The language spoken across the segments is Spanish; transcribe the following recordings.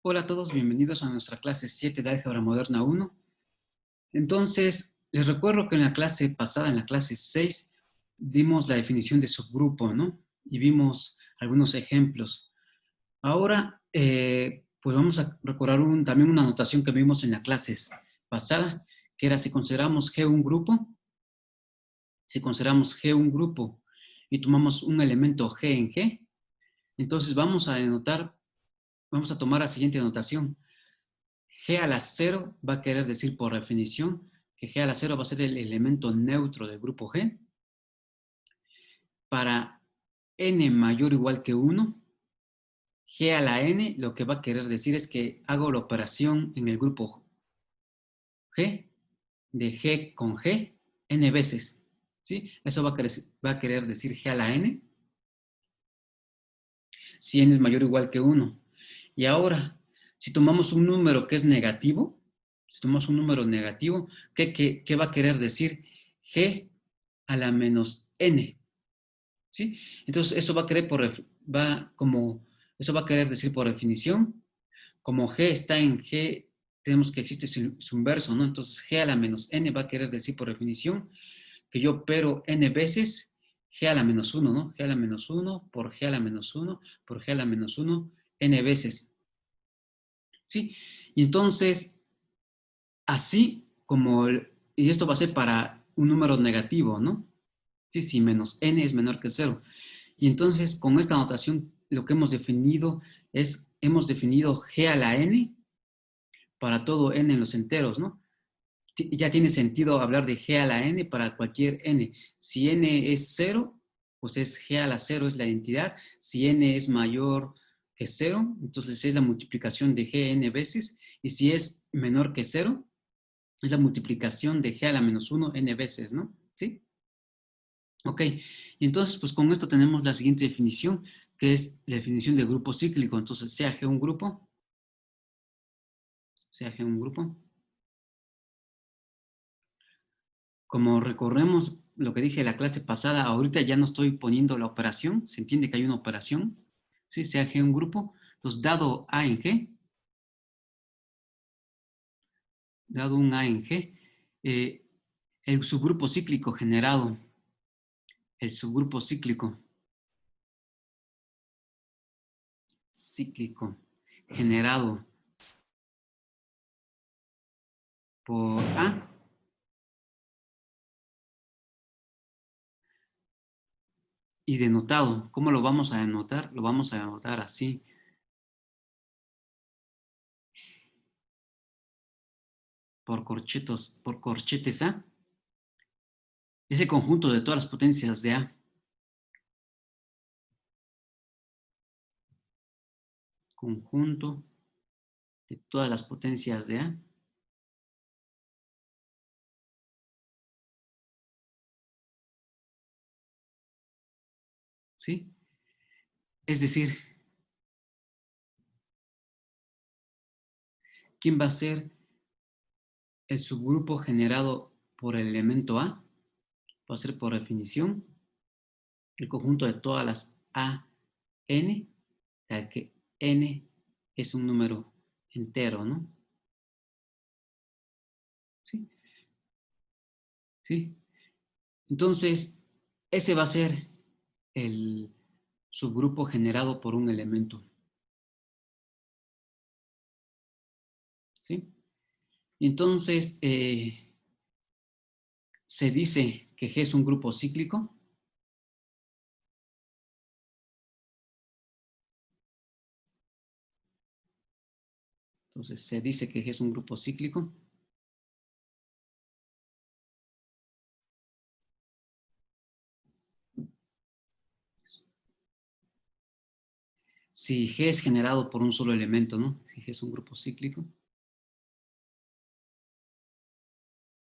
Hola a todos, bienvenidos a nuestra clase 7 de Álgebra Moderna 1. Entonces, les recuerdo que en la clase pasada, en la clase 6, dimos la definición de subgrupo, ¿no? Y vimos algunos ejemplos. Ahora, pues vamos a recordar también una notación que vimos en la clase pasada, que era si consideramos G un grupo, y tomamos un elemento G en G, entonces vamos a tomar la siguiente notación. G a la 0 va a querer decir por definición que G a la 0 va a ser el elemento neutro del grupo G. Para n mayor o igual que 1, G a la n lo que va a querer decir es que hago la operación en el grupo G, de G con G, n veces. ¿Sí? Eso va a querer decir G a la n, si n es mayor o igual que 1. Y ahora, si tomamos un número que es negativo, ¿qué va a querer decir? G a la menos n, ¿sí? Entonces, eso va a querer decir por definición, como G está en G, tenemos que existe su inverso, ¿no? Entonces, G a la menos n va a querer decir por definición que yo opero n veces G a la menos 1, ¿no? G a la menos 1 por G a la menos 1 por G a la menos 1, n veces, ¿sí? Y entonces, así como, y esto va a ser para un número negativo, ¿no? Sí, si menos n es menor que 0. Y entonces, con esta notación, lo que hemos definido g a la n para todo n en los enteros, ¿no? Ya tiene sentido hablar de g a la n para cualquier n. Si n es 0, pues es g a la 0 es la identidad. Si n es mayor que 0, entonces es la multiplicación de g n veces. Y si es menor que 0, es la multiplicación de g a la menos 1 n veces, ¿no? ¿Sí? Ok, y entonces pues con esto tenemos la siguiente definición, que es la definición de grupo cíclico. Entonces, sea G un grupo, como recorremos lo que dije en la clase pasada, ahorita ya no estoy poniendo la operación, se entiende que hay una operación, ¿sí? Sea G un grupo, entonces dado A en G, dado un A en G, el subgrupo cíclico generado, el subgrupo cíclico generado por A, y denotado. ¿Cómo lo vamos a denotar? Lo vamos a denotar así. Por corchetes A. Ese conjunto de todas las potencias de A. Conjunto de todas las potencias de A. ¿Sí? Es decir, ¿quién va a ser el subgrupo generado por el elemento A? Va a ser por definición el conjunto de todas las A, N, tal que N es un número entero, ¿no? ¿Sí? ¿Sí? Entonces, ese va a ser el subgrupo generado por un elemento. ¿Sí? Entonces, se dice que G es un grupo cíclico. Entonces, se dice que G es un grupo cíclico. Si G es generado por un solo elemento, ¿no? Si G es un grupo cíclico.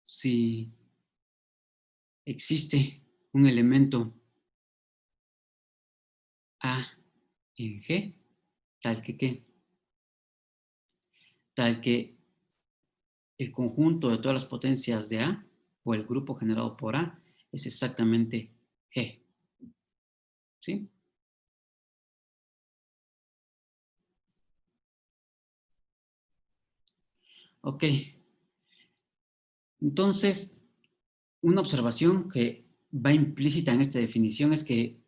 Si existe un elemento A en G, tal que ¿qué? Tal que el conjunto de todas las potencias de A, o el grupo generado por A, es exactamente G. ¿Sí? Ok. Entonces, una observación que va implícita en esta definición es que,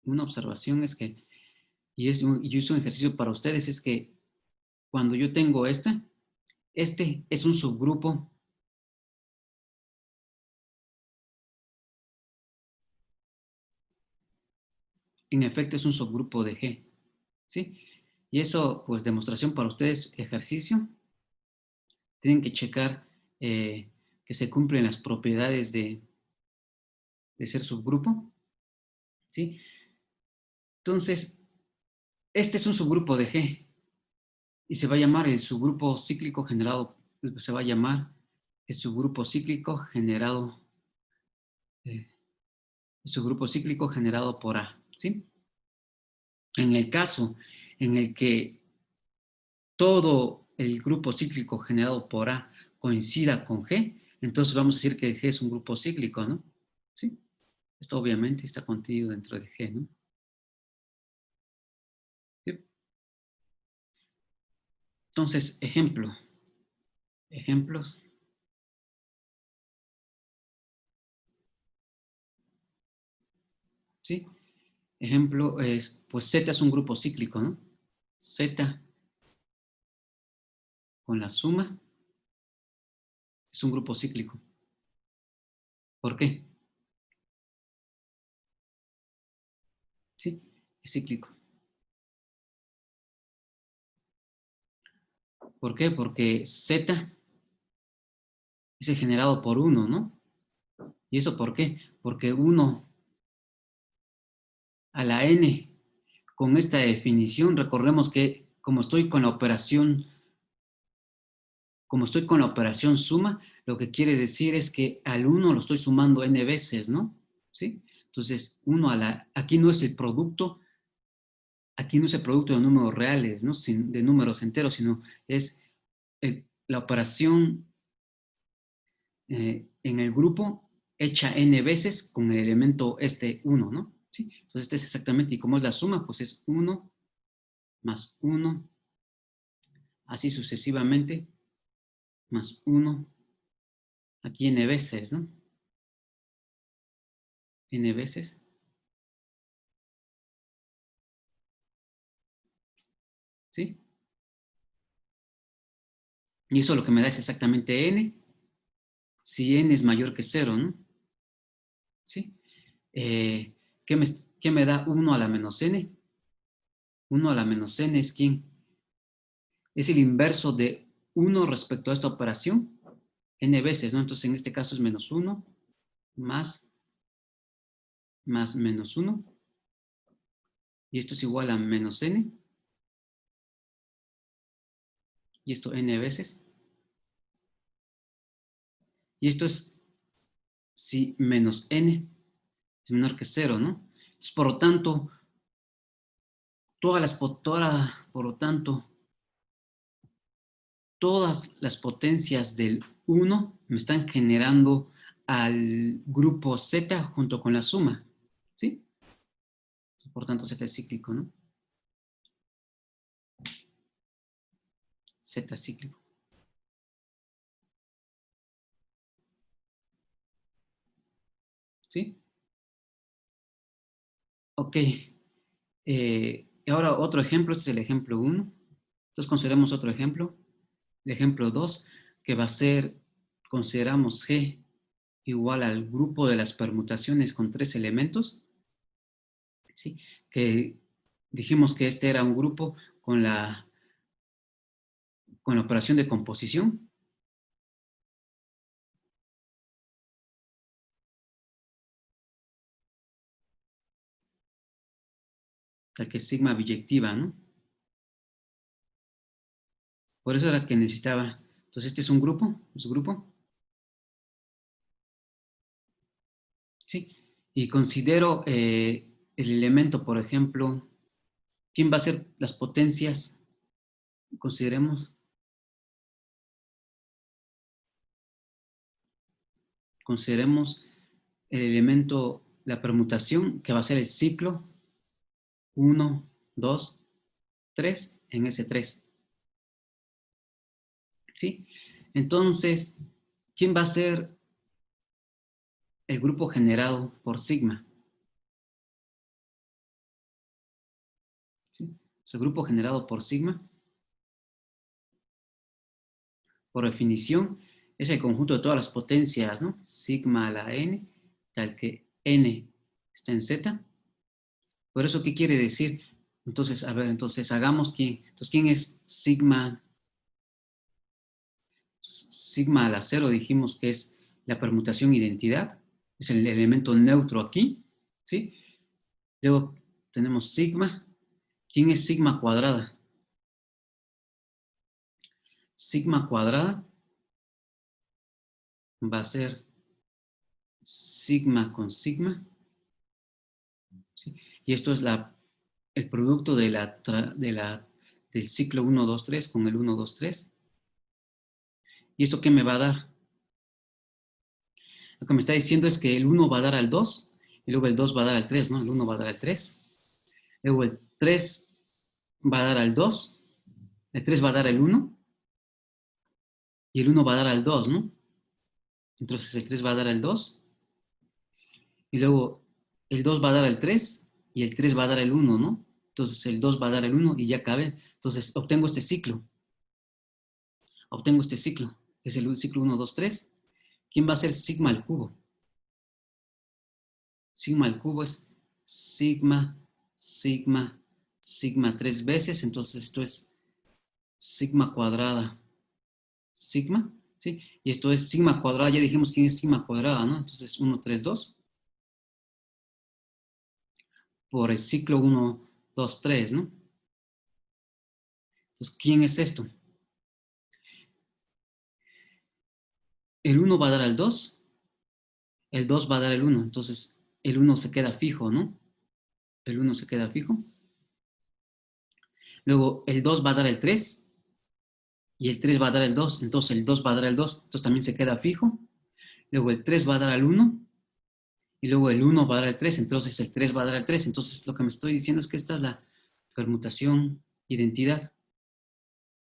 una observación es que, yo hice un ejercicio para ustedes, es que cuando yo tengo este es un subgrupo, en efecto es un subgrupo de G, ¿sí? Y eso, pues, demostración para ustedes, ejercicio, tienen que checar que se cumplen las propiedades de ser subgrupo, ¿sí? Entonces, este es un subgrupo de G y se va a llamar el subgrupo cíclico generado, se va a llamar el subgrupo cíclico generado, el subgrupo cíclico generado por A, ¿sí? En el caso en el que todo el grupo cíclico generado por A coincida con G, entonces vamos a decir que G es un grupo cíclico, ¿no? ¿Sí? Esto obviamente está contenido dentro de G, ¿no? ¿Sí? Entonces, ejemplos, ¿sí? Ejemplo es, pues Z es un grupo cíclico, ¿no? Z con la suma es un grupo cíclico. ¿Por qué? Sí, es cíclico. ¿Por qué? Porque Z es generado por 1, ¿no? ¿Y eso por qué? Porque 1 a la n, con esta definición, recordemos que como estoy con la operación suma, lo que quiere decir es que al 1 lo estoy sumando n veces, ¿no? ¿Sí? Entonces, 1 a la, aquí no es el producto de números reales, ¿no? De números enteros, sino es la operación en el grupo hecha n veces con el elemento este 1, ¿no? ¿Sí? Entonces, este es exactamente, y como es la suma, pues es 1 más 1, así sucesivamente, más 1, aquí n veces, ¿no? N veces, ¿sí? Y eso lo que me da es exactamente n, si n es mayor que 0, ¿no? ¿Sí? Eh, ¿qué, me, ¿Qué me da 1 a la menos n? 1 a la menos n es ¿quién? Es el inverso de 1 respecto a esta operación, n veces, ¿no? Entonces, en este caso es menos 1 más menos 1, y esto es igual a menos n, y esto n veces, y esto es si menos n es menor que 0, ¿no? Entonces, por lo tanto, por lo tanto, todas las potencias del 1 me están generando al grupo Z junto con la suma, ¿sí? Por tanto, Z es cíclico, ¿no? Z cíclico, ¿sí? Ok. Ahora otro ejemplo, este es el ejemplo 1. Entonces consideramos otro ejemplo, el ejemplo 2, que va a ser, consideramos G igual al grupo de las permutaciones con 3 elementos, ¿sí? Que dijimos que este era un grupo con la operación de composición, el que es sigma biyectiva, ¿no? Por eso era que necesitaba. Entonces, este es un grupo, ¿sí? Y considero el elemento, por ejemplo, ¿quién va a ser las potencias? Consideremos el elemento, la permutación, que va a ser el ciclo 1, 2, 3 en ese 3, ¿sí? Entonces, ¿quién va a ser el grupo generado por sigma? ¿Sí? El grupo generado por sigma, por definición, es el conjunto de todas las potencias, ¿no? Sigma a la n, tal que n está en z. Por eso, ¿qué quiere decir? Entonces, a ver, entonces hagamos quién. Entonces, ¿quién es sigma? Sigma a la cero dijimos que es la permutación identidad. Es el elemento neutro aquí, ¿sí? Luego tenemos sigma. ¿Quién es sigma cuadrada? Sigma cuadrada va a ser sigma con sigma, ¿sí? Y esto es el producto del ciclo 1, 2, 3 con el 1, 2, 3. ¿Y esto qué me va a dar? Lo que me está diciendo es que el 1 va a dar al 2 y luego el 2 va a dar al 3, ¿no? El 1 va a dar al 3. Luego el 3 va a dar al 2, el 3 va a dar al 1 y el 1 va a dar al 2, ¿no? Entonces el 3 va a dar al 2 y luego el 2 va a dar al 3 y el 3 va a dar al 1, ¿no? Entonces el 2 va a dar al 1 y ya cabe. Entonces obtengo este ciclo. Obtengo este ciclo. Es el ciclo 1, 2, 3. ¿Quién va a ser sigma al cubo? Sigma al cubo es sigma, sigma, sigma 3 veces. Entonces esto es sigma cuadrada, sigma, ¿sí? Y esto es sigma cuadrada. Ya dijimos quién es sigma cuadrada, ¿no? Entonces 1, 3, 2 por el ciclo 1, 2, 3, ¿no? Entonces, ¿quién es esto? El 1 va a dar al 2, el 2 va a dar al 1, entonces el 1 se queda fijo, ¿no? El 1 se queda fijo. Luego el 2 va a dar el 3 y el 3 va a dar el 2, entonces el 2 va a dar el 2, entonces también se queda fijo. Luego el 3 va a dar al 1 y luego el 1 va a dar al 3, entonces el 3 va a dar al 3. Entonces lo que me estoy diciendo es que esta es la permutación identidad,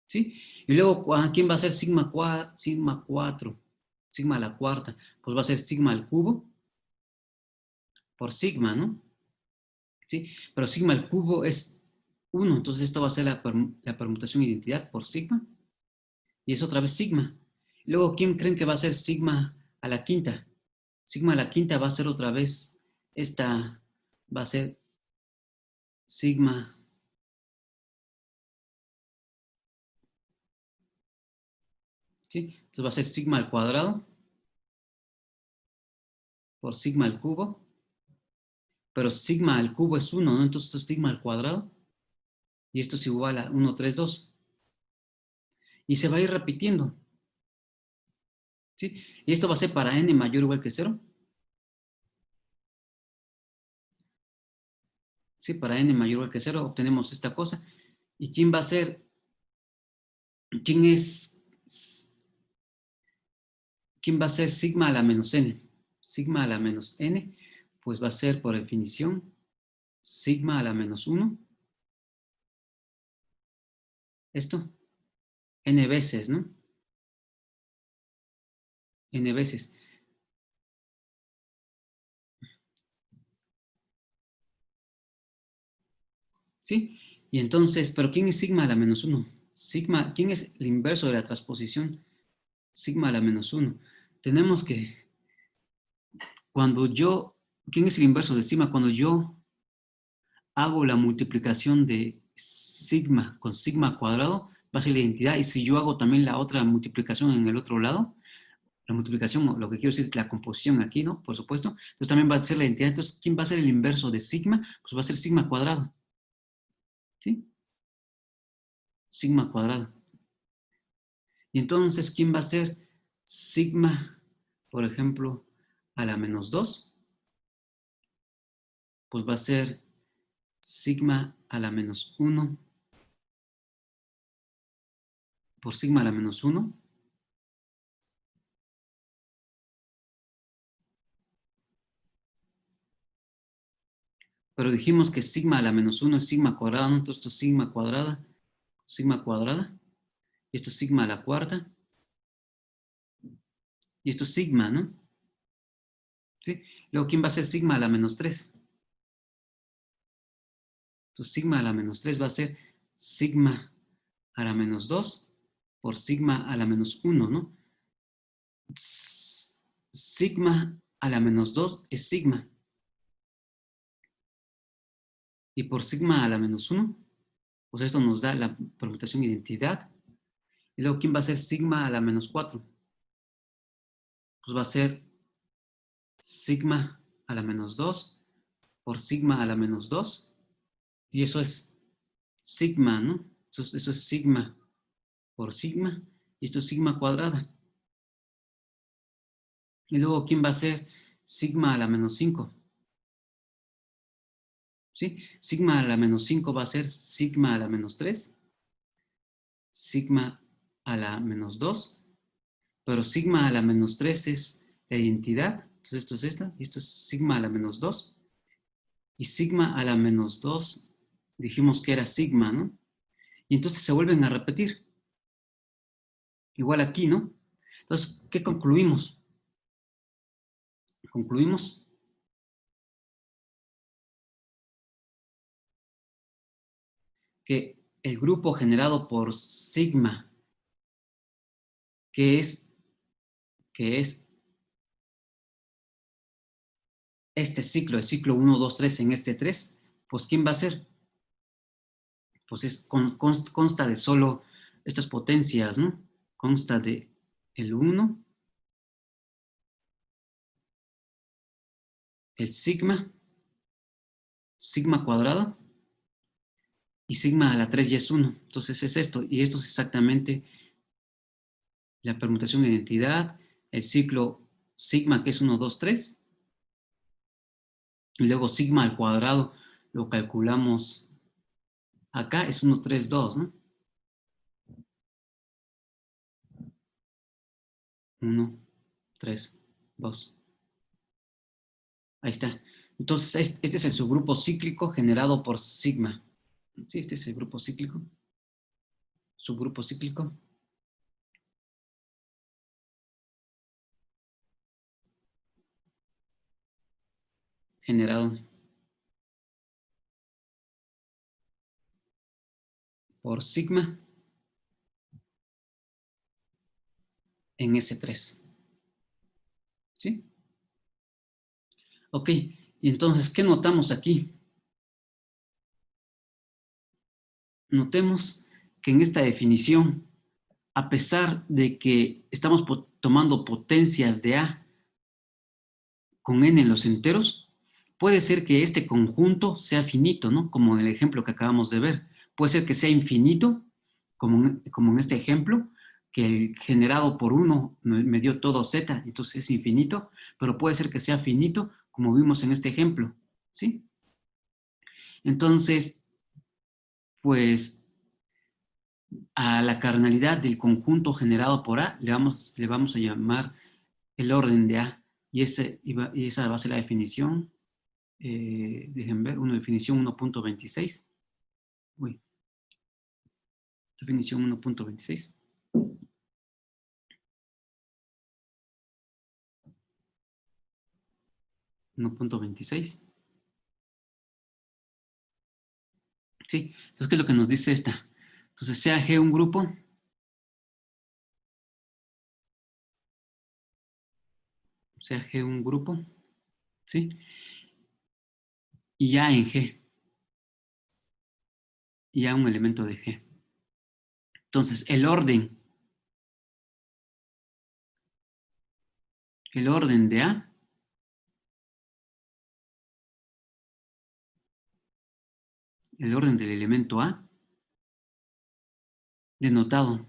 ¿sí? Y luego, ¿quién va a ser sigma 4? Sigma 4, sigma a la cuarta, pues va a ser sigma al cubo por sigma, ¿no? ¿Sí? Pero sigma al cubo es 1, entonces esto va a ser la permutación identidad por sigma, y es otra vez sigma. Luego, ¿quién creen que va a ser sigma a la quinta? Sigma a la quinta va a ser otra vez, esta va a ser sigma, ¿sí? Entonces va a ser sigma al cuadrado por sigma al cubo, pero sigma al cubo es 1, ¿no? Entonces esto es sigma al cuadrado, y esto es igual a 1, 3, 2. Y se va a ir repitiendo, ¿sí? Y esto va a ser para n mayor o igual que 0. ¿Sí? Para n mayor o igual que 0 obtenemos esta cosa. ¿Y quién va a ser? ¿Quién es? ¿Quién va a ser sigma a la menos n? Sigma a la menos n, pues va a ser por definición sigma a la menos 1. Esto, n veces, ¿no? N veces. ¿Sí? Y entonces, ¿pero quién es sigma a la menos 1? Sigma, ¿quién es el inverso de la transposición? Sigma a la menos 1. Tenemos que, ¿quién es el inverso de sigma? Cuando yo hago la multiplicación de sigma con sigma cuadrado, va a ser la identidad. Y si yo hago también la otra multiplicación en el otro lado, la multiplicación, lo que quiero decir es la composición aquí, ¿no? Por supuesto. Entonces también va a ser la identidad. Entonces, ¿quién va a ser el inverso de sigma? Pues va a ser sigma cuadrado. ¿Sí? Sigma cuadrado. Y entonces, ¿quién va a ser sigma, por ejemplo, a la menos 2? Pues va a ser sigma a la menos 1 por sigma a la menos 1. Pero dijimos que sigma a la menos 1 es sigma cuadrada, ¿no? Entonces esto es sigma cuadrada, y esto es sigma a la cuarta. Y esto es sigma, ¿no? ¿Sí? Luego, ¿quién va a ser sigma a la menos 3? Entonces, sigma a la menos 3 va a ser sigma a la menos 2 por sigma a la menos 1, ¿no? Sigma a la menos 2 es sigma. Y por sigma a la menos 1, pues esto nos da la permutación identidad. Y luego, ¿quién va a ser sigma a la menos 4? Pues va a ser sigma a la menos 2 por sigma a la menos 2. Y eso es sigma, ¿no? Eso es sigma por sigma. Y esto es sigma cuadrada. Y luego, ¿quién va a ser sigma a la menos 5? ¿Sí? Sigma a la menos 5 va a ser sigma a la menos 3, sigma a la menos 2, pero sigma a la menos 3 es la identidad. Entonces esto es esta, y esto es sigma a la menos 2. Y sigma a la menos 2 dijimos que era sigma, ¿no? Y entonces se vuelven a repetir. Igual aquí, ¿no? Entonces, ¿qué concluimos? Concluimos que el grupo generado por sigma, que es, que es este ciclo, el ciclo 1, 2, 3 en este 3, pues ¿quién va a ser? Pues consta de solo estas potencias, ¿no? Consta de el 1, el sigma, sigma cuadrado, y sigma a la 3 ya es 1. Entonces es esto, y esto es exactamente la permutación de identidad, el ciclo sigma que es 1, 2, 3, y luego sigma al cuadrado lo calculamos acá, es 1, 3, 2, ¿no? 1, 3, 2. Ahí está. Entonces, este es el subgrupo cíclico generado por sigma. Sí, este es el grupo cíclico. Subgrupo cíclico. Generado por sigma en S3. ¿Sí? Ok. Y entonces, ¿qué notamos aquí? Notemos que en esta definición, a pesar de que estamos tomando potencias de A con N en los enteros, puede ser que este conjunto sea finito, ¿no? Como en el ejemplo que acabamos de ver. Puede ser que sea infinito, como en este ejemplo, que el generado por 1 me dio todo Z, entonces es infinito, pero puede ser que sea finito, como vimos en este ejemplo, ¿sí? Entonces, pues a la cardinalidad del conjunto generado por A le vamos a llamar el orden de A, y esa va a ser la definición. Dejen ver, una definición 1.26. Uy, definición 1.26. 1.26. Sí, entonces, ¿qué es lo que nos dice esta? Entonces, sea G un grupo, sea G un grupo, ¿sí? Y A en G, y A un elemento de G. Entonces, el orden de A, el orden del elemento A, denotado,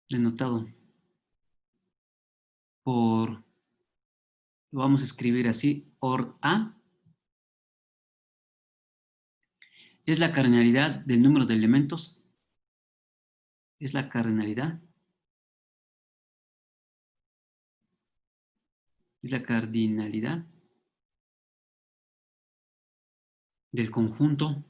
denotado por, lo vamos a escribir así, ord A, es la cardinalidad del número de elementos, es la cardinalidad, es la cardinalidad del conjunto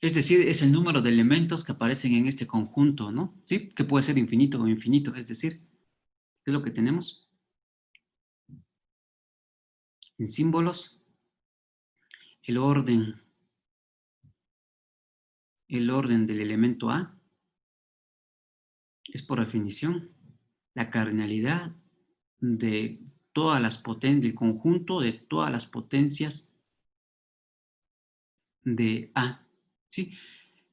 Es decir, es el número de elementos que aparecen en este conjunto, ¿no? ¿Sí? Que puede ser infinito o infinito, es decir, ¿qué es lo que tenemos? En símbolos, el orden, el orden del elemento A es por definición la cardinalidad de todas las potencias, del conjunto de todas las potencias de A, ¿sí?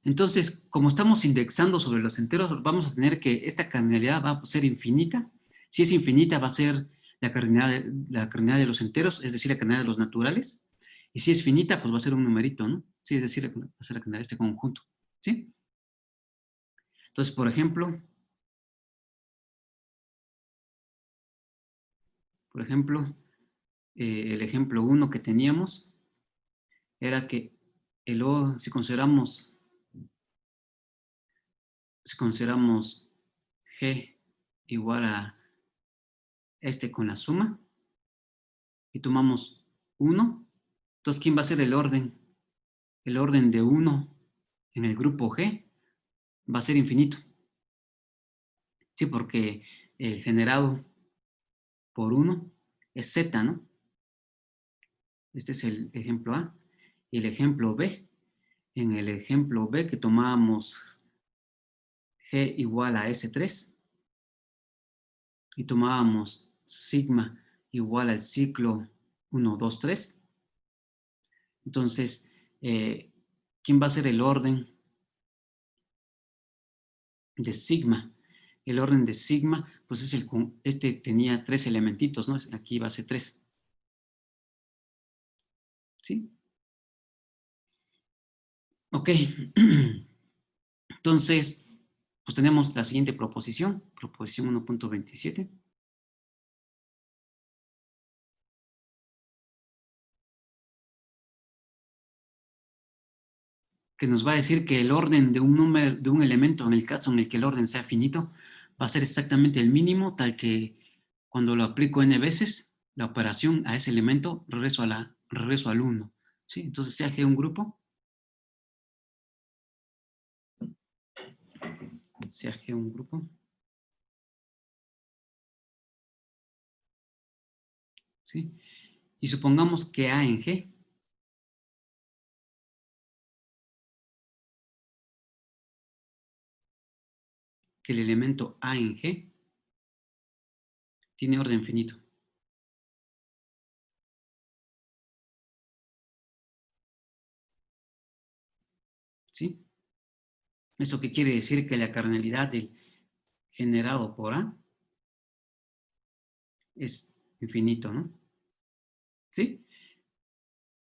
Entonces, como estamos indexando sobre los enteros, vamos a tener que esta cardinalidad va a ser infinita. Si es infinita, va a ser la cardinalidad de los enteros, es decir, la cardinalidad de los naturales. Y si es finita, pues va a ser un numerito, ¿no? Sí, es decir, va a ser la cardinalidad de este conjunto, ¿sí? Entonces, por ejemplo, el ejemplo 1 que teníamos era que si consideramos G igual a este con la suma y tomamos 1, entonces, ¿quién va a ser el orden? El orden de 1 en el grupo G va a ser infinito. Sí, porque el generado por 1 es Z, ¿no? Este es el ejemplo A. Y el ejemplo B, en el ejemplo B que tomábamos G igual a S3 y tomábamos sigma igual al ciclo 1, 2, 3. Entonces, ¿quién va a ser el orden de sigma? El orden de sigma, pues es este tenía 3 elementitos, ¿no? Aquí va a ser 3. ¿Sí? Ok. Entonces, pues tenemos la siguiente proposición 1.27, que nos va a decir que el orden de un número, de un elemento, en el caso en el que el orden sea finito, va a ser exactamente el mínimo, tal que cuando lo aplico n veces, la operación a ese elemento, regreso al 1. ¿Sí? Entonces, sea G un grupo, sea G un grupo, ¿sí? Y supongamos que A en G, que el elemento A en G tiene orden finito. ¿Sí? ¿Eso qué quiere decir? Que la cardinalidad del generado por A es infinito, ¿no? ¿Sí?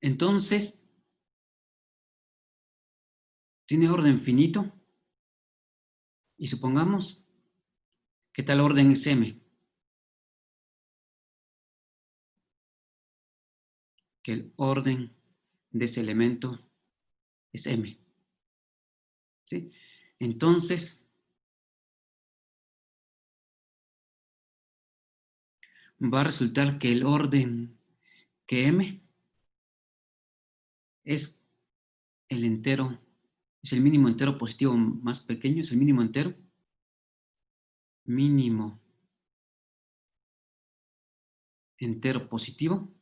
Entonces, tiene orden finito y supongamos que tal orden es M, que el orden de ese elemento es M, ¿sí? Entonces, va a resultar que el orden que M es el entero, es el mínimo entero positivo más pequeño, es el mínimo entero positivo,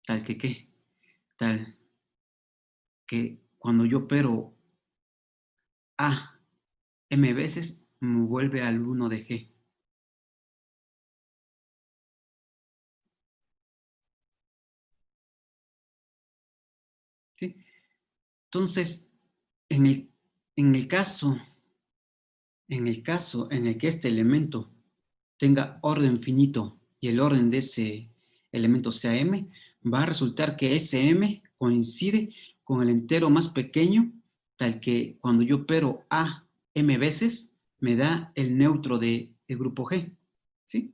tal que qué, tal que cuando yo opero A M veces, me vuelve al 1 de G. ¿Sí? Entonces, en el, en el caso, en el que este elemento tenga orden finito y el orden de ese elemento sea M, va a resultar que ese M coincide con el entero más pequeño, tal que cuando yo opero A M veces, me da el neutro del grupo G. ¿Sí?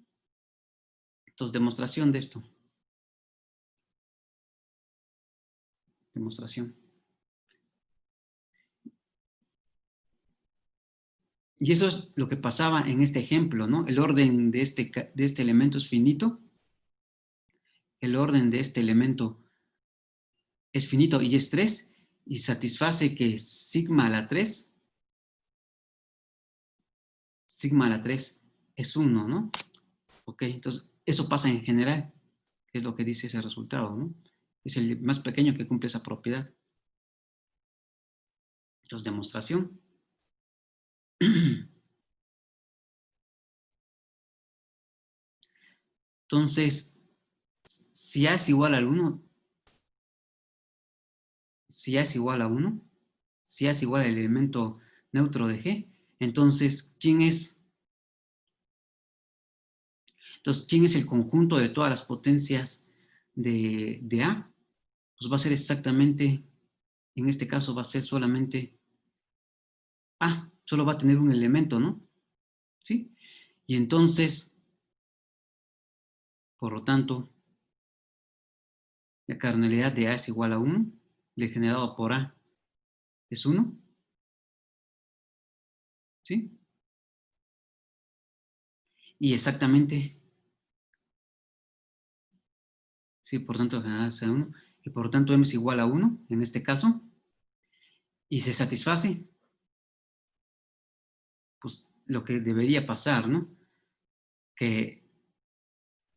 Entonces, demostración de esto. Demostración. Y eso es lo que pasaba en este ejemplo, ¿no? El orden de este elemento es finito el orden de este elemento es finito y es 3, y satisface que sigma a la 3 es 1, ¿no? Ok, entonces eso pasa en general, que es lo que dice ese resultado, ¿no? Es el más pequeño que cumple esa propiedad. Entonces, demostración. Entonces, si A es igual al 1, si A es igual a 1, si A es igual al elemento neutro de G, entonces, ¿quién es el conjunto de todas las potencias de A? Pues va a ser exactamente, en este caso va a ser solamente A, solo va a tener un elemento, ¿no? ¿Sí? Y entonces, por lo tanto, la cardinalidad de A es igual a 1, degenerado por A es 1, ¿sí? Y exactamente, sí, por tanto, degenerado es a 1, y por lo tanto M es igual a 1, en este caso, y se satisface, pues, lo que debería pasar, ¿no? Que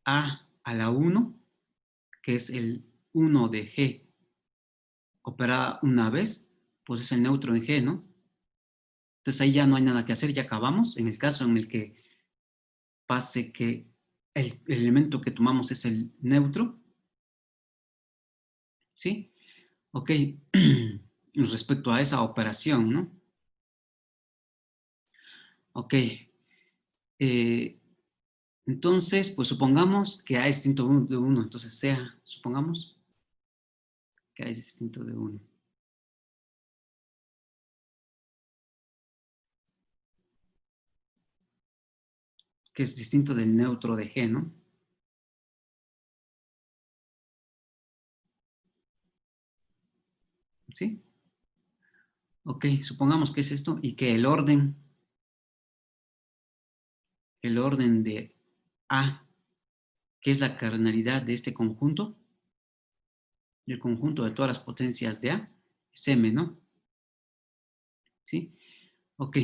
A la 1, que es el 1 de G operada una vez, pues es el neutro en G, ¿no? Entonces ahí ya no hay nada que hacer, ya acabamos. En el caso en el que pase que el elemento que tomamos es el neutro, ¿sí? Ok, respecto a esa operación, ¿no? Ok, eh, entonces, pues supongamos que A es distinto de 1, entonces sea, supongamos que A es distinto de 1. Que es distinto del neutro de G, ¿no? ¿Sí? Ok, supongamos que es esto y que el orden de A, que es la cardinalidad de este conjunto, el conjunto de todas las potencias de A, es M, ¿no? ¿Sí? Ok,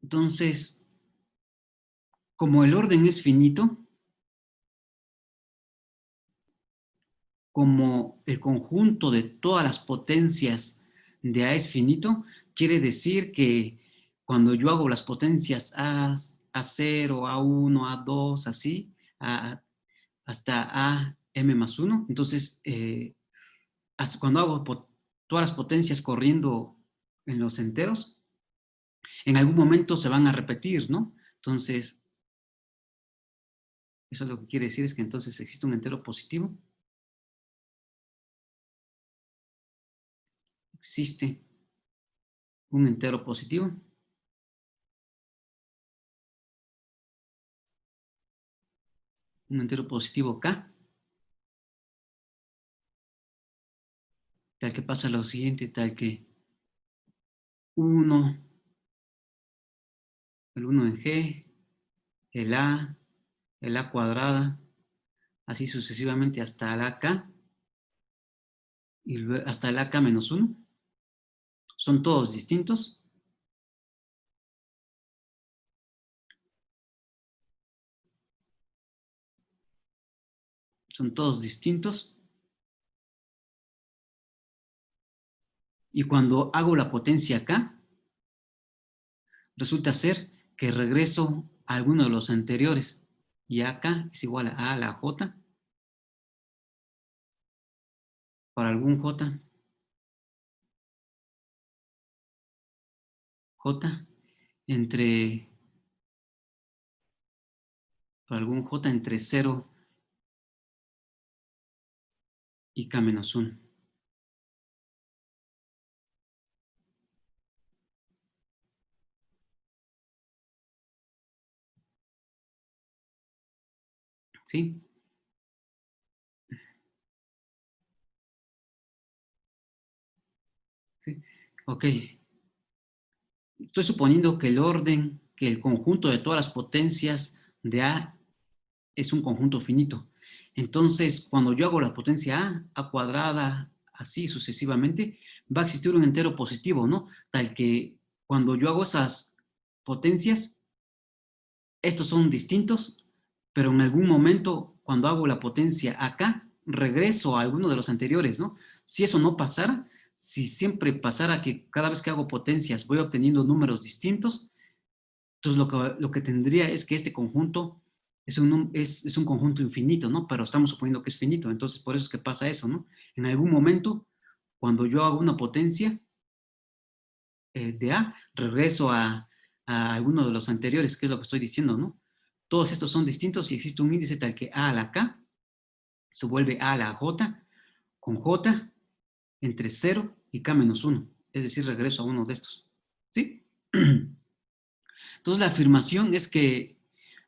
entonces, como el orden es finito, como el conjunto de todas las potencias de A es finito, quiere decir que cuando yo hago las potencias A0, A1, A2, así, hasta A, M más 1, entonces, cuando hago todas las potencias corriendo en los enteros, en algún momento se van a repetir, ¿no? Entonces, eso lo que quiere decir es que entonces existe un entero positivo, existe un entero positivo, un entero positivo K, tal que pasa lo siguiente, tal que 1, el 1 en G, el A cuadrada, así sucesivamente hasta el AK, y hasta el AK menos 1, son todos distintos, son todos distintos, y cuando hago la potencia K, resulta ser que regreso a alguno de los anteriores, y AK es igual a la J, para algún J entre, para algún J entre 0 y K menos 1. ¿Sí? ¿Sí? Ok. Estoy suponiendo que el orden, que el conjunto de todas las potencias de A es un conjunto finito. Entonces, cuando yo hago la potencia A cuadrada, así sucesivamente, va a existir un entero positivo, ¿no? Tal que cuando yo hago esas potencias, estos son distintos, pero en algún momento, cuando hago la potencia acá, regreso a alguno de los anteriores, ¿no? Si eso no pasara, si siempre pasara que cada vez que hago potencias voy obteniendo números distintos, entonces lo que tendría es que este conjunto es un conjunto infinito, ¿no? Pero estamos suponiendo que es finito, entonces por eso es que pasa eso, ¿no? En algún momento, cuando yo hago una potencia de A, regreso a alguno de los anteriores, que es lo que estoy diciendo, ¿no? Todos estos son distintos y existe un índice tal que A a la K se vuelve A a la J con J entre 0 y K menos 1. Es decir, regreso a uno de estos. ¿Sí? Entonces la afirmación es que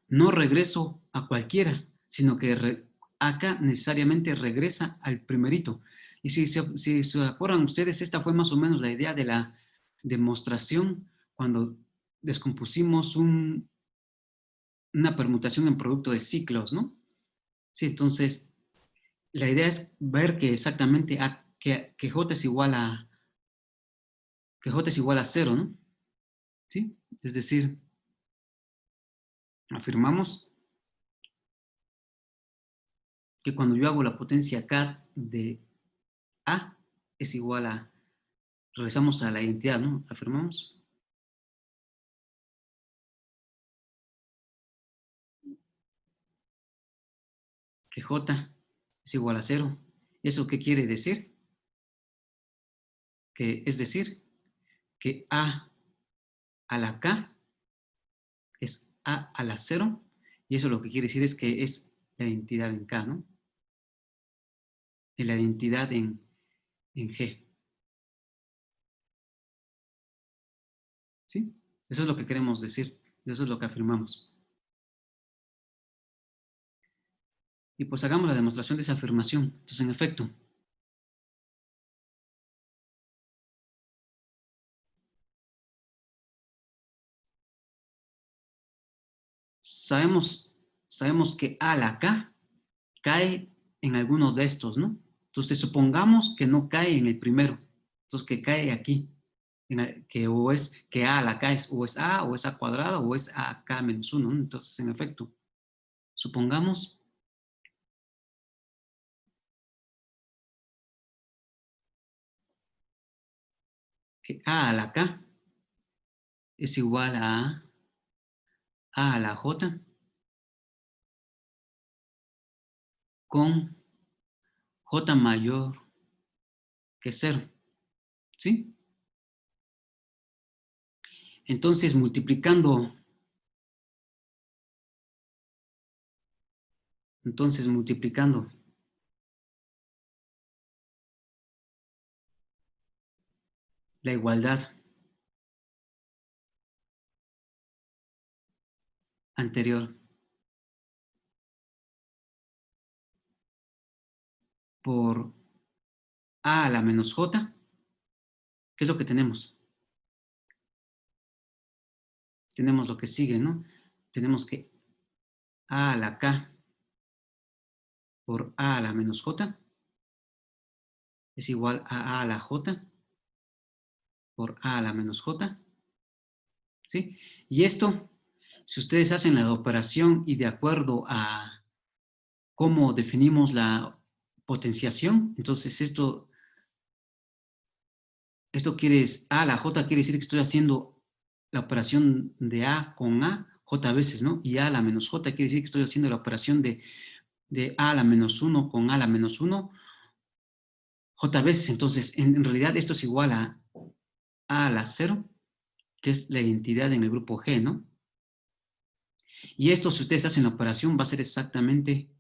no regreso a cualquiera, sino que acá necesariamente regresa al primerito. Y si se acuerdan ustedes, esta fue más o menos la idea de la demostración cuando descompusimos una permutación en producto de ciclos, ¿no? Sí, entonces la idea es ver que exactamente que J es igual a 0, ¿no? ¿Sí? Es decir, afirmamos que cuando yo hago la potencia K de A es igual a, regresamos a la identidad, ¿no? Afirmamos que J es igual a 0. ¿Eso qué quiere decir? Que es decir, que a la K es A a la 0, y eso lo que quiere decir es que es la identidad en K, ¿no? Y la identidad en G. ¿Sí? Eso es lo que queremos decir, eso es lo que afirmamos. Y pues hagamos la demostración de esa afirmación. Entonces, en efecto, sabemos que A a la K cae en alguno de estos, ¿no? Entonces, supongamos que no cae en el primero, entonces que cae aquí, que o es que A a la K es o es A cuadrada, o es A K menos 1, ¿no? Entonces, en efecto, supongamos que A a la K es igual a la J con J mayor que 0, ¿sí? Entonces, multiplicando la igualdad anterior por A a la menos J, ¿qué es lo que tenemos? Tenemos lo que sigue, ¿no? Tenemos que A a la K por A a la menos J es igual a la J por A a la menos J, ¿sí? Y esto, si ustedes hacen la operación y de acuerdo a cómo definimos la potenciación, entonces esto quiere decir, A a la J quiere decir que estoy haciendo la operación de A con A, J veces, ¿no? Y A a la menos J quiere decir que estoy haciendo la operación de A a la menos 1 con A a la menos 1, J veces. Entonces, en realidad esto es igual a la 0, que es la identidad en el grupo G, ¿no? Y esto, si ustedes hacen la operación, va a ser exactamente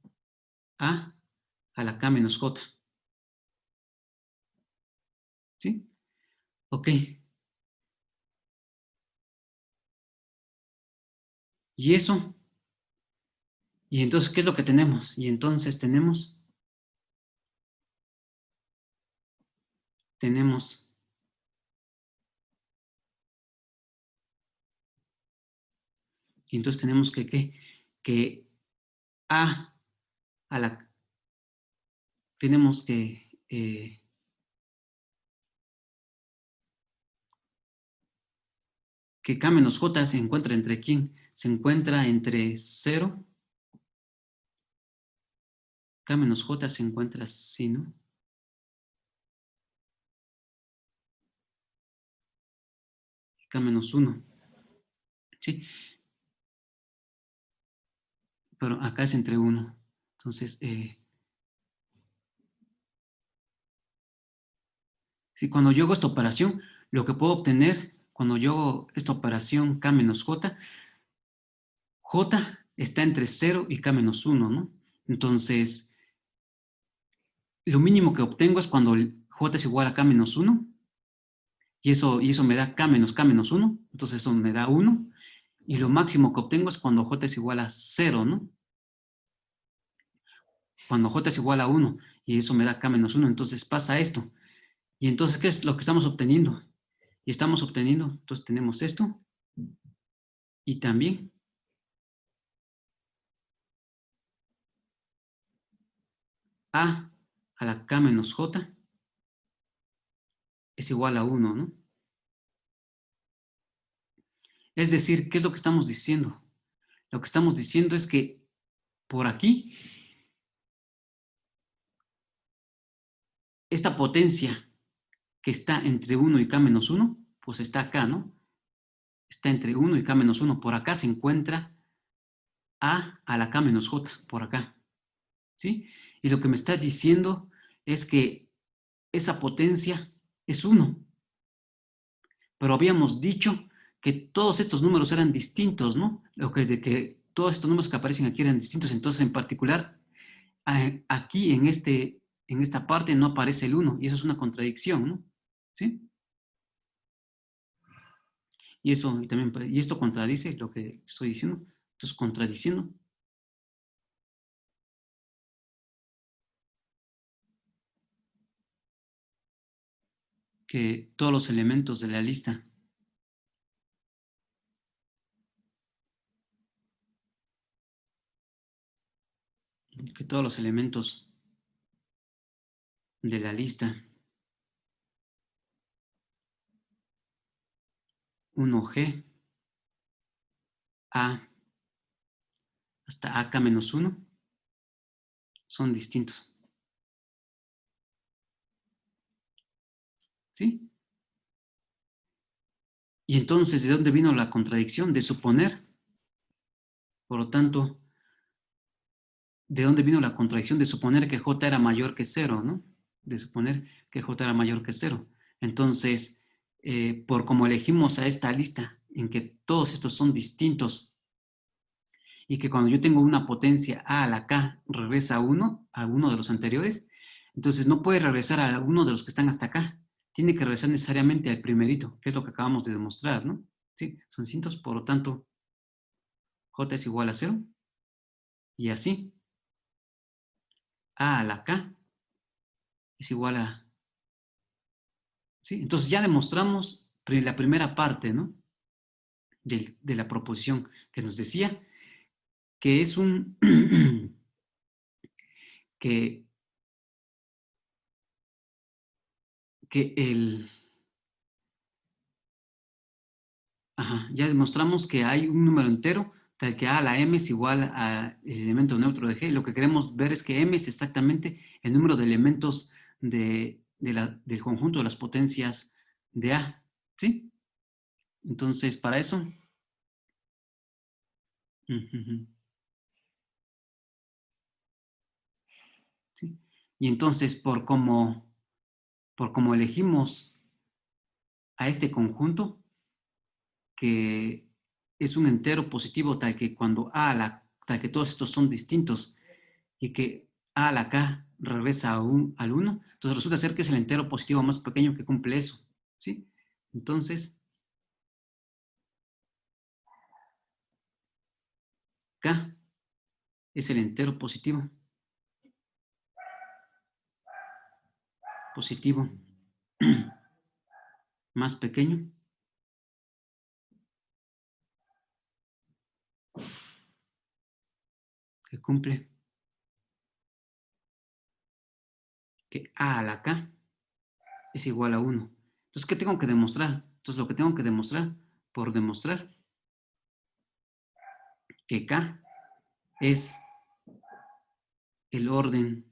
a la K menos J. ¿Sí? Ok. Y eso, y entonces, ¿qué es lo que tenemos? Y entonces tenemos, y entonces tenemos que, ¿qué? que a la, tenemos que K menos J se encuentra entre quién? Se encuentra entre 0. K menos J se encuentra así, ¿no? K menos 1. ¿Sí? Pero acá es entre 1. Entonces, si cuando yo hago esta operación, lo que puedo obtener cuando yo hago esta operación K menos J, J está entre 0 y K menos 1, ¿no? Entonces, lo mínimo que obtengo es cuando J es igual a K menos 1, y eso me da K menos 1, entonces eso me da 1, y lo máximo que obtengo es cuando J es igual a 0, ¿no? Cuando J es igual a 1, y eso me da K menos 1, entonces pasa esto. Y entonces, ¿qué es lo que estamos obteniendo? Y estamos obteniendo, entonces tenemos esto, y también a la K menos J es igual a 1, ¿no? Es decir, ¿qué es lo que estamos diciendo? Lo que estamos diciendo es que por aquí, esta potencia que está entre 1 y K menos 1, pues está acá, ¿no? Está entre 1 y K menos 1. Por acá se encuentra a la K menos J, por acá, ¿sí? Y lo que me está diciendo es que esa potencia es 1. Pero habíamos dicho que todos estos números eran distintos, ¿no? De que todos estos números que aparecen aquí eran distintos. Entonces, en particular, aquí en esta parte no aparece el 1, y eso es una contradicción, ¿no? ¿Sí? Y esto contradice lo que estoy diciendo. Entonces, contradiciendo que todos los elementos de la lista, que todos los elementos de la lista 1G A hasta AK-1 son distintos. ¿Sí? Y entonces, ¿de dónde vino la contradicción? De suponer. Por lo tanto, ¿de dónde vino la contradicción? De suponer que J era mayor que 0, ¿no? De suponer que J era mayor que 0. Entonces, por como elegimos a esta lista, en que todos estos son distintos, y que cuando yo tengo una potencia a la K regresa a uno de los anteriores, entonces no puede regresar a uno de los que están hasta acá. Tiene que regresar necesariamente al primerito, que es lo que acabamos de demostrar, ¿no? Sí, son distintos, por lo tanto, J es igual a 0, y así, A la K es igual a... ¿Sí? Entonces ya demostramos la primera parte, ¿no? De la proposición que nos decía que es un... que, que el... Ajá, ya demostramos que hay un número entero tal que A a la M es igual al elemento neutro de G. Lo que queremos ver es que M es exactamente el número de elementos del conjunto de las potencias de A. ¿Sí? Entonces, para eso... ¿Sí? Y entonces, por como elegimos a este conjunto, que es un entero positivo tal que cuando tal que todos estos son distintos y que A a la K regresa al 1, entonces resulta ser que es el entero positivo más pequeño que cumple eso, ¿sí? Entonces, K es el entero positivo más pequeño cumple que A a la K es igual a 1. Entonces, ¿qué tengo que demostrar? Entonces, lo que tengo que demostrar, por demostrar que K es el orden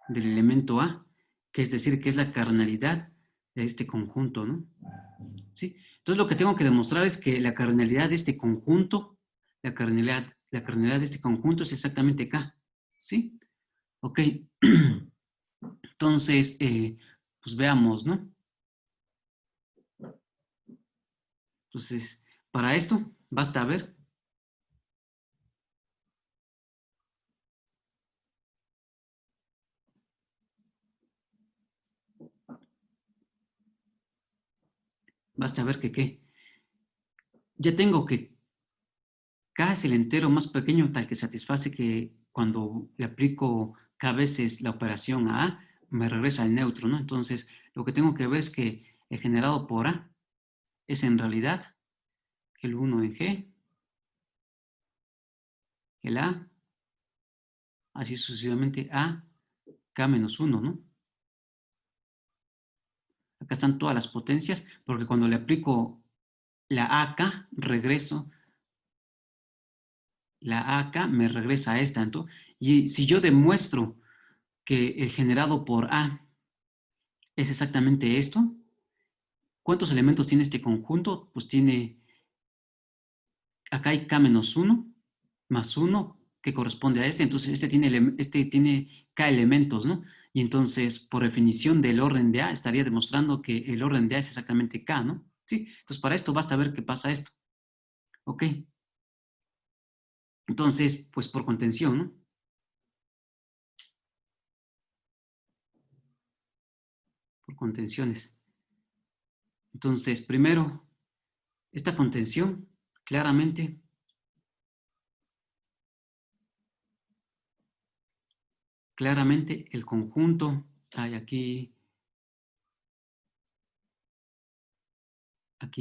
del elemento A, que es decir, que es la cardinalidad de este conjunto, ¿no? ¿Sí? Entonces, lo que tengo que demostrar es que la cardinalidad de este conjunto, la cardinalidad de este conjunto es exactamente K, ¿sí? Ok. Entonces, pues veamos, ¿no? Entonces, para esto, basta ver que qué. Ya tengo que K es el entero más pequeño tal que satisface que cuando le aplico K veces la operación a A, me regresa al neutro, ¿no? Entonces, lo que tengo que ver es que el generado por A es en realidad el 1 en G, el A, así sucesivamente A, K menos 1, ¿no? Acá están todas las potencias, porque cuando le aplico la AK, la AK me regresa a esta. Entonces, y si yo demuestro que el generado por A es exactamente esto, ¿cuántos elementos tiene este conjunto? Pues tiene, acá hay K menos 1, más 1, que corresponde a este. Entonces, este tiene K elementos, ¿no? Y entonces, por definición del orden de A, estaría demostrando que el orden de A es exactamente K, ¿no? ¿Sí? Entonces, para esto basta ver qué pasa esto. ¿Ok? Entonces, pues por contención, ¿no? Por contenciones. Entonces, primero, esta contención, claramente el conjunto, hay aquí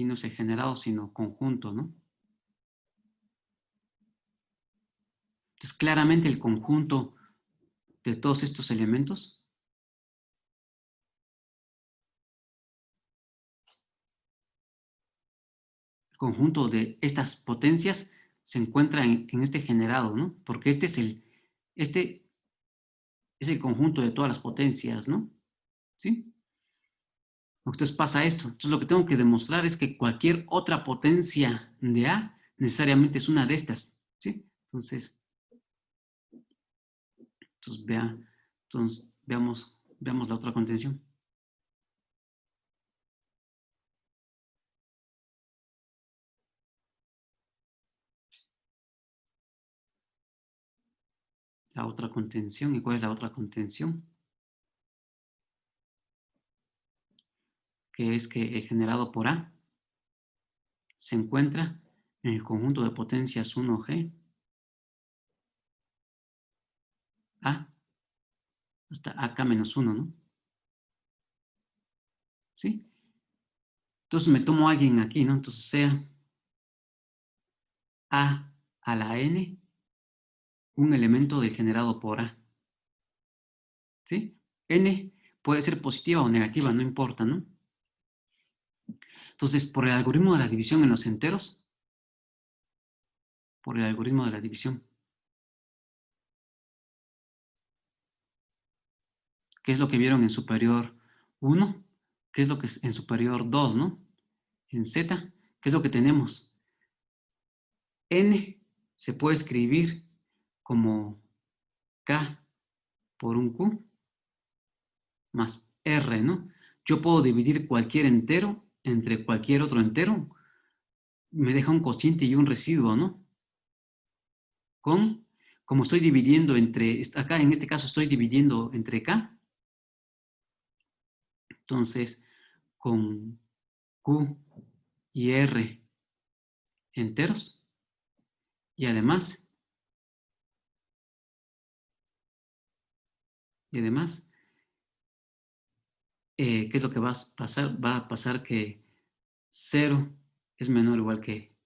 no es el generado, sino conjunto, ¿no? Entonces, claramente el conjunto de todos estos elementos, el conjunto de estas potencias se encuentra en este generado, ¿no? Porque este es el conjunto de todas las potencias, ¿no? ¿Sí? Entonces pasa esto. Entonces lo que tengo que demostrar es que cualquier otra potencia de A necesariamente es una de estas, ¿sí? Entonces veamos la otra contención. La otra contención. ¿Y cuál es la otra contención? Que es que el generado por A se encuentra en el conjunto de potencias 1G, A, hasta AK menos 1, ¿no? ¿Sí? Entonces me tomo a alguien aquí, ¿no? Entonces sea A a la N un elemento del generado por A. ¿Sí? N puede ser positiva o negativa, no importa, ¿no? Entonces, por el algoritmo de la división en los enteros, por el algoritmo de la división, ¿qué es lo que vieron en superior 1? ¿Qué es lo que es en superior 2, no? En Z, ¿qué es lo que tenemos? N se puede escribir como K por un Q más R, ¿no? Yo puedo dividir cualquier entero entre cualquier otro entero, me deja un cociente y un residuo, ¿no? Como estoy dividiendo acá en este caso estoy dividiendo entre K, entonces con Q y R enteros, y además, ¿qué es lo que va a pasar? Va a pasar que 0 es menor o igual que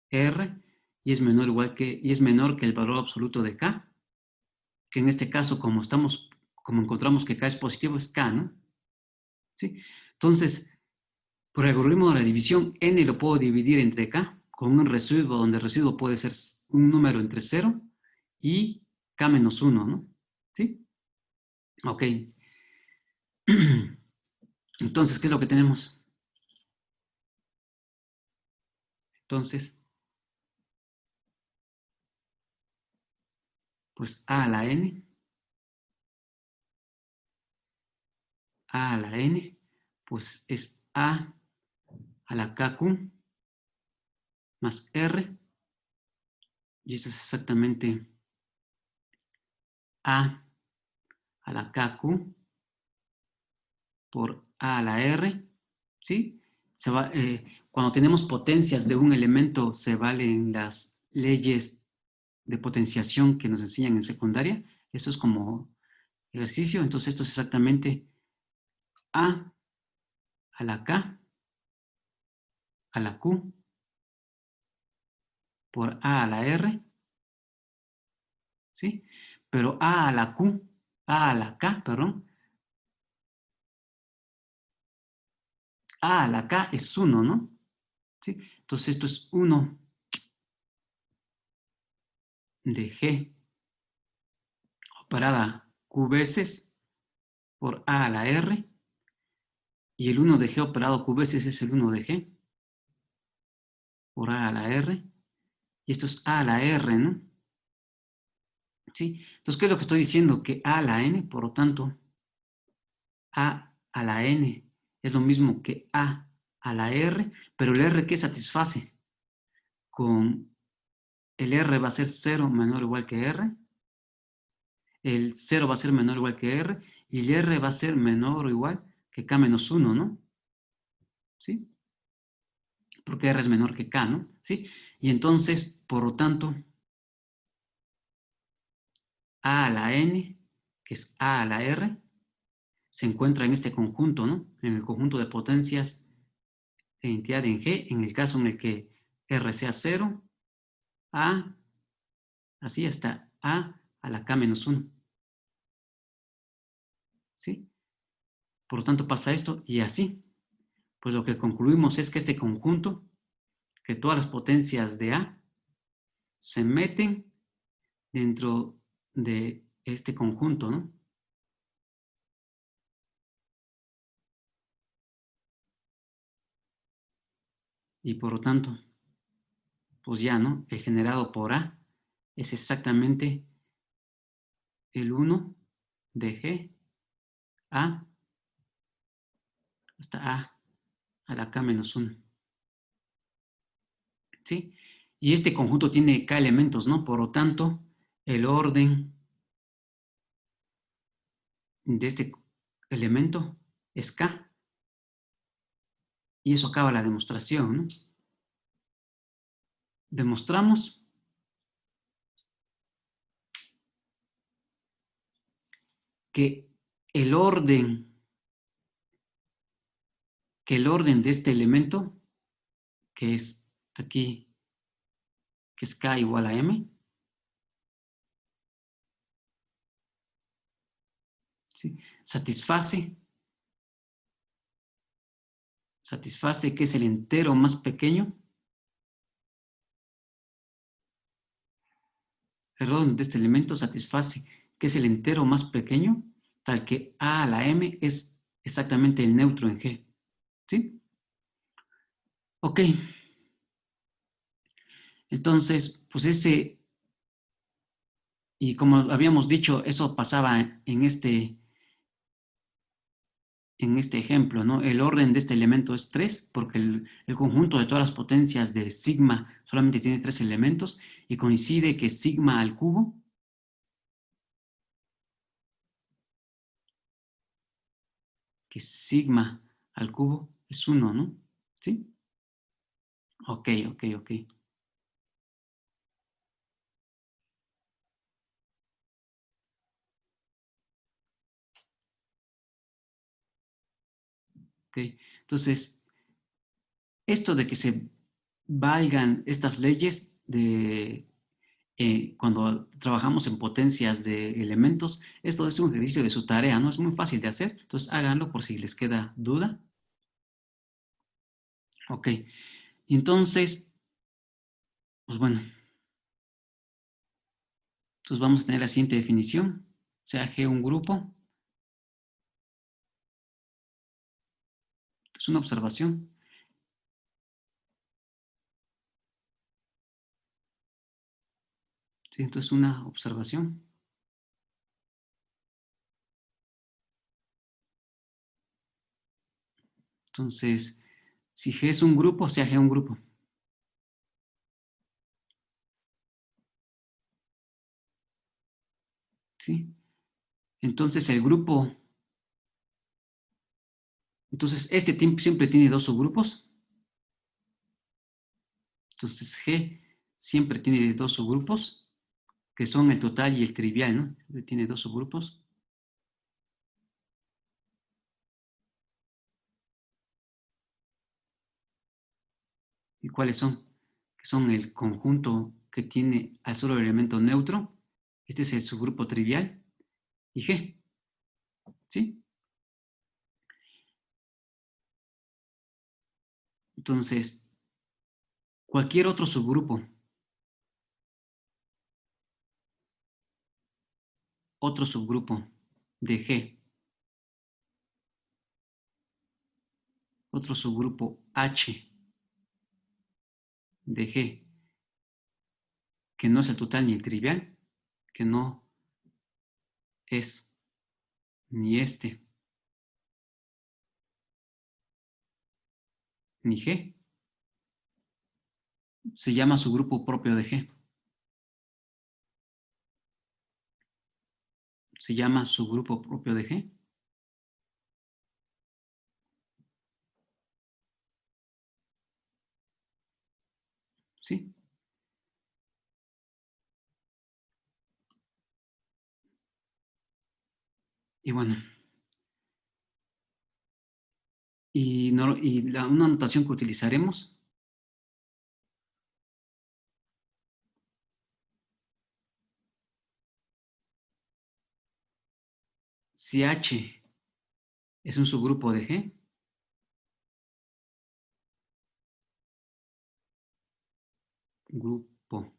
R, y es menor que el valor absoluto de K, que en este caso, como encontramos que K es positivo, es K, ¿no? ¿Sí? Entonces, por el algoritmo de la división, N lo puedo dividir entre K con un residuo, donde el residuo puede ser un número entre 0 y K menos 1, ¿no? ¿Sí? Ok. Entonces, ¿qué es lo que tenemos? Entonces, pues A a la N, pues es A a la KQ más R, y eso es exactamente A a la KQ por A a la R, ¿sí? Cuando tenemos potencias de un elemento, se valen las leyes de potenciación que nos enseñan en secundaria. Eso es como ejercicio. Entonces, esto es exactamente A a la K a la Q por A a la R, ¿sí? Pero A a la K, perdón, A a la K es 1, ¿no? ¿Sí? Entonces, esto es 1 de G operada Q veces por A a la R, y el 1 de G operado Q veces es el 1 de G por A a la R, y esto es A a la R, ¿no? ¿Sí? Entonces, ¿qué es lo que estoy diciendo? Que A a la N, por lo tanto, A a la N es lo mismo que A a la R, pero el R, ¿qué satisface? Con el R va a ser 0 menor o igual que R, el 0 va a ser menor o igual que R, y el R va a ser menor o igual que K menos 1, ¿no? ¿Sí? Porque R es menor que K, ¿no? ¿Sí? Y entonces, por lo tanto, A a la N, que es A a la R, se encuentra en este conjunto, ¿no? En el conjunto de potencias de entidad en G, en el caso en el que R sea 0, A, así hasta a la K menos 1, ¿sí? Por lo tanto, pasa esto y así. Pues lo que concluimos es que este conjunto, que todas las potencias de A se meten dentro de este conjunto, ¿no? Y por lo tanto, pues ya, ¿no? El generado por A es exactamente el 1 de G A hasta a la K menos 1, ¿sí? Y este conjunto tiene K elementos, ¿no? Por lo tanto, el orden de este elemento es K. Y eso acaba la demostración, ¿no? Demostramos que el orden, de este elemento, que es aquí, que es K igual a M, ¿sí? satisface que es el entero más pequeño, el orden de este elemento satisface que es el entero más pequeño, tal que A a la M es exactamente el neutro en G, ¿sí? Ok, entonces, pues y como habíamos dicho, eso pasaba en este ejemplo, ¿no? El orden de este elemento es 3, porque el conjunto de todas las potencias de sigma solamente tiene 3 elementos, y coincide que sigma al cubo es 1, ¿no? ¿Sí? Ok, ok, ok. Ok, entonces, esto de que se valgan estas leyes cuando trabajamos en potencias de elementos, esto es un ejercicio de su tarea, ¿no? Es muy fácil de hacer, entonces háganlo por si les queda duda. Ok, entonces, pues bueno, entonces vamos a tener la siguiente definición, sea G un grupo, es una observación. Sí, entonces una observación. Entonces, si G es un grupo, sea G un grupo. ¿Sí? Entonces el grupo, entonces este siempre tiene dos subgrupos. Entonces G siempre tiene dos subgrupos, que son el total y el trivial, ¿no? Tiene dos subgrupos. ¿Y cuáles son? Que son el conjunto que tiene al solo elemento neutro. Este es el subgrupo trivial. Y G, ¿sí? Entonces, cualquier otro subgrupo de G, otro subgrupo H de G, que no es el total ni el trivial, que no es ni este ni G, se llama subgrupo propio de G. Se llama subgrupo propio de G. ¿Sí? Y bueno, una notación que utilizaremos, si H es un subgrupo de G, grupo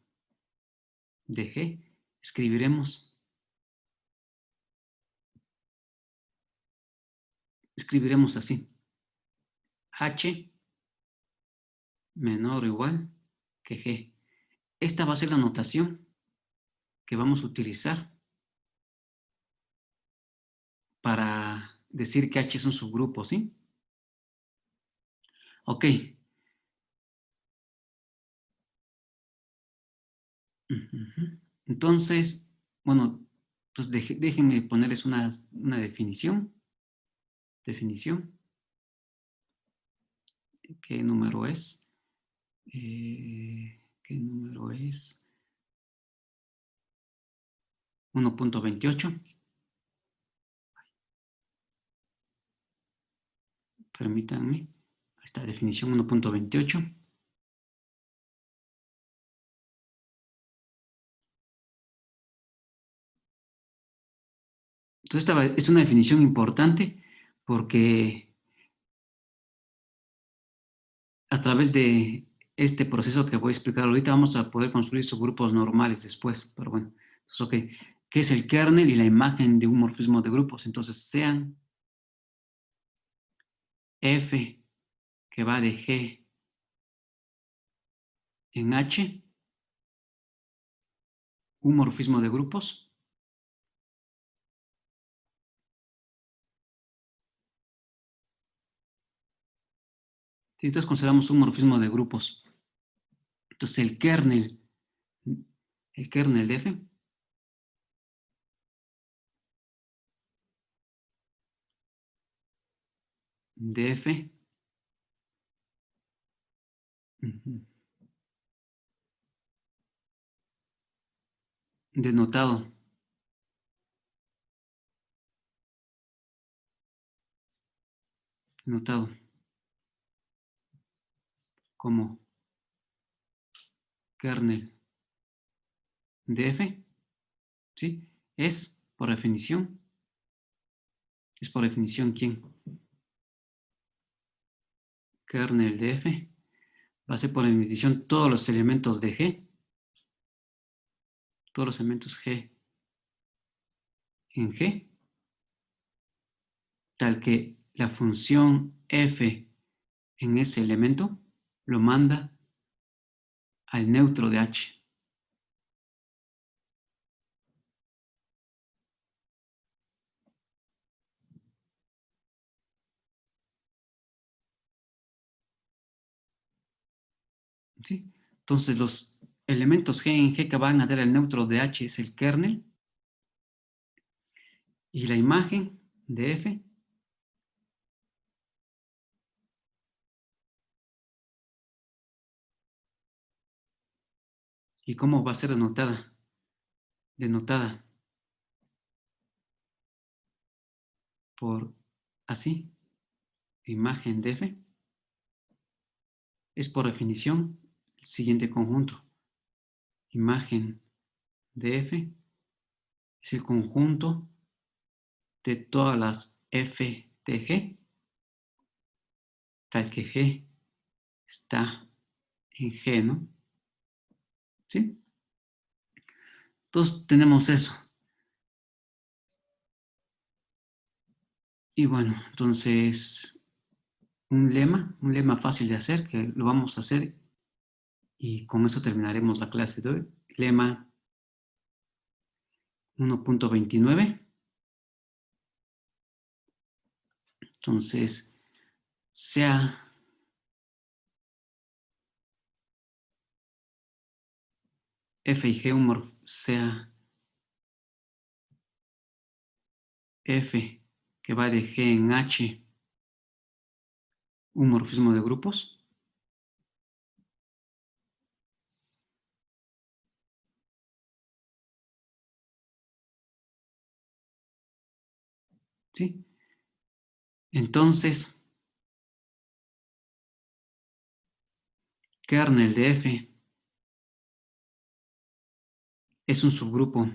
de G, escribiremos así. H menor o igual que G. Esta va a ser la notación que vamos a utilizar para decir que H es un subgrupo, ¿sí? Ok. Entonces, bueno, pues déjenme ponerles una definición. Definición. ¿Qué número es? ¿Qué número es? 1.28. Permítanme. Ahí está, definición 1.28. Entonces, esta es una definición importante porque a través de este proceso que voy a explicar ahorita vamos a poder construir subgrupos normales después. Pero bueno, entonces, ok. ¿Qué es el kernel y la imagen de un morfismo de grupos? Entonces, sean F que va de G en H, un morfismo de grupos. Entonces consideramos un morfismo de grupos. Entonces el kernel de F, denotado como kernel de f, ¿sí? Es, por definición, ¿quién? Kernel de f va a ser por definición todos los elementos de g, todos los elementos g en g, tal que la función f en ese elemento lo manda al neutro de h. ¿Sí? Entonces los elementos g en g que van a dar el neutro de h es el kernel, y la imagen de f y cómo va a ser denotada por así, imagen de f, es por definición el siguiente conjunto. Imagen de f es el conjunto de todas las f de g, tal que g está en g, ¿no? ¿Sí? Entonces tenemos eso. Y bueno, entonces un lema fácil de hacer, que lo vamos a hacer y con eso terminaremos la clase de hoy. Lema 1.29. Entonces, sea f y g sea f que va de g en h un morfismo de grupos, ¿sí? Entonces, kernel de f es un subgrupo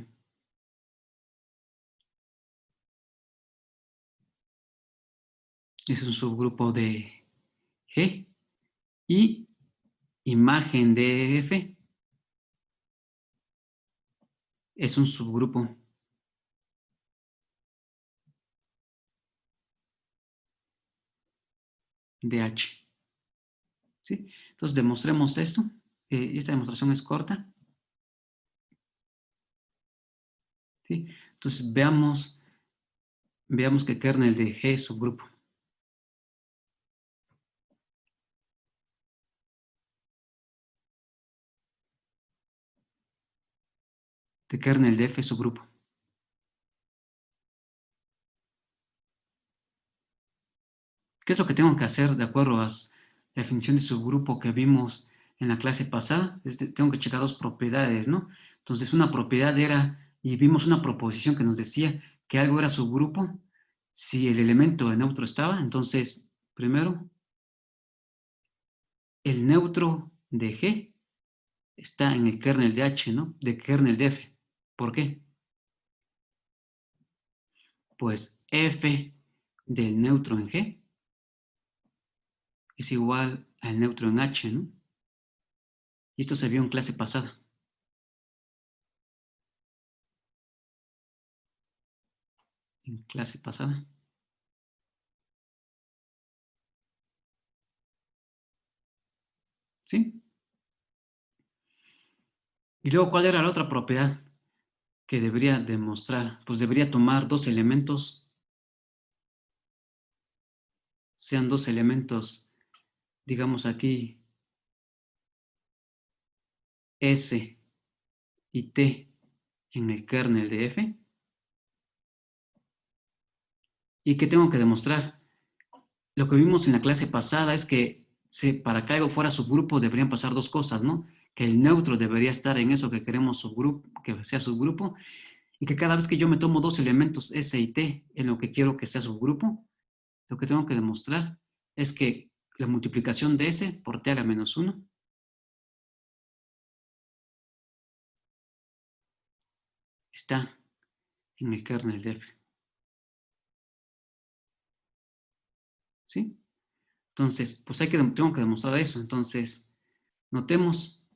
de g, y imagen de f es un subgrupo de h, ¿sí? Entonces, demostremos esto. Esta demostración es corta, ¿sí? Entonces, veamos que kernel de g es subgrupo. De kernel de f es subgrupo. ¿Qué es lo que tengo que hacer de acuerdo a la definición de subgrupo que vimos en la clase pasada? Tengo que checar dos propiedades, ¿no? Entonces, una propiedad era, y vimos una proposición que nos decía que algo era subgrupo si el elemento de neutro estaba. Entonces, primero, el neutro de G está en el kernel de H, ¿no? De kernel de F. ¿Por qué? Pues F del neutro en G es igual al neutro en H, ¿no? Y esto se vio en clase pasada. En clase pasada. ¿Sí? Y luego, ¿cuál era la otra propiedad que debería demostrar? Pues debería tomar dos elementos, sean dos elementos, digamos aquí, S y T en el kernel de F. ¿Y qué tengo que demostrar? Lo que vimos en la clase pasada es que para que algo fuera subgrupo deberían pasar dos cosas, ¿no? Que el neutro debería estar en eso que queremos subgrupo, que sea subgrupo, y que cada vez que yo me tomo dos elementos S y T en lo que quiero que sea subgrupo, lo que tengo que demostrar es que la multiplicación de S por T a la menos 1 está en el kernel de F. ¿Sí? Entonces, pues tengo que demostrar eso. Entonces, notemos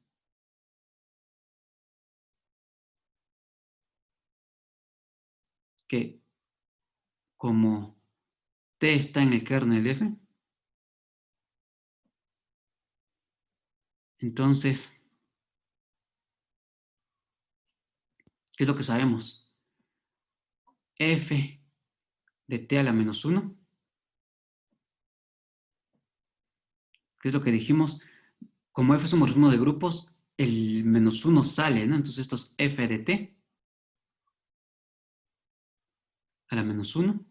que como T está en el kernel de F, entonces, ¿qué es lo que sabemos? F de T a la menos 1, ¿qué es lo que dijimos? Como F es un morfismo de grupos, el menos 1 sale, ¿no? Entonces esto es F de T a la menos 1.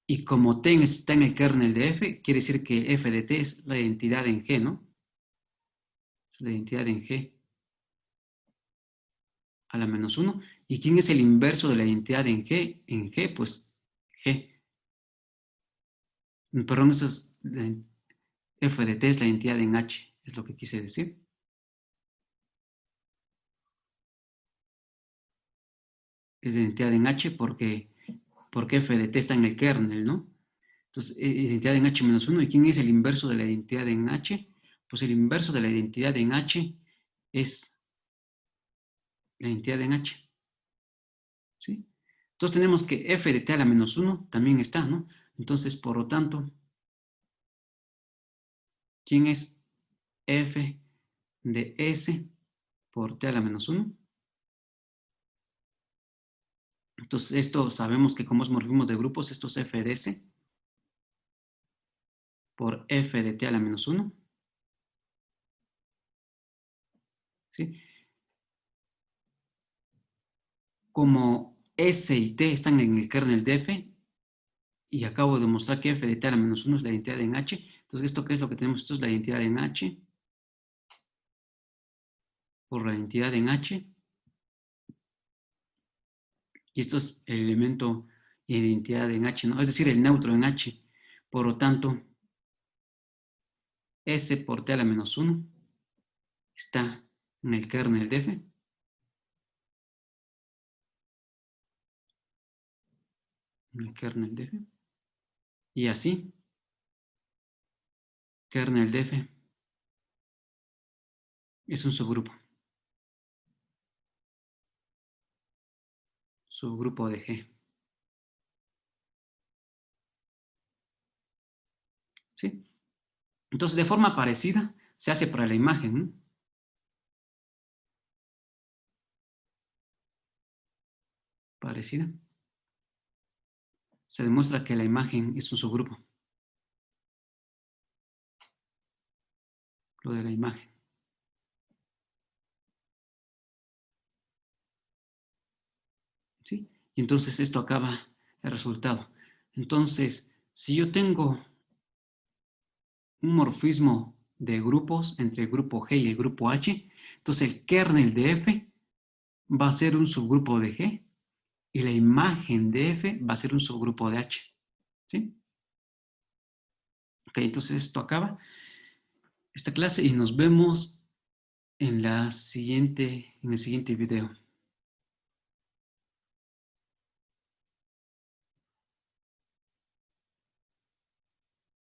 Y como T está en el kernel de F, quiere decir que F de T es la identidad en G, ¿no? Es la identidad en G a la menos 1. ¿Y quién es el inverso de la identidad en G? En G, pues G. Perdón, eso es F de T es la identidad en H, es lo que quise decir. Es la identidad en H porque F de T está en el kernel, ¿no? Entonces, identidad en H menos 1. ¿Y quién es el inverso de la identidad en H? Pues el inverso de la identidad en H es la identidad en H, ¿sí? Entonces tenemos que F de T a la menos 1 también está, ¿no? Entonces, por lo tanto, ¿quién es F de S por T a la menos 1? Entonces, esto sabemos que como es morfismo de grupos, esto es F de S por F de T a la menos 1, ¿sí? Como S y T están en el kernel de F, y acabo de demostrar que F de T a la menos 1 es la identidad en H, entonces, ¿esto qué es lo que tenemos? Esto es la identidad en H por la identidad en H, y esto es el elemento identidad en H, ¿no? Es decir, el neutro en H. Por lo tanto, S por T a la menos 1 está en el kernel de F. En el kernel de F. Y así, kernel de F es un subgrupo. Subgrupo de G. ¿Sí? Entonces, de forma parecida, se hace para la imagen, ¿no? Parecida. Se demuestra que la imagen es un subgrupo. Lo de la imagen. ¿Sí? Y entonces esto acaba el resultado. Entonces, si yo tengo un morfismo de grupos entre el grupo G y el grupo H, entonces el kernel de F va a ser un subgrupo de G y la imagen de F va a ser un subgrupo de H. ¿Sí? Ok, entonces esto acaba esta clase y nos vemos en el siguiente video.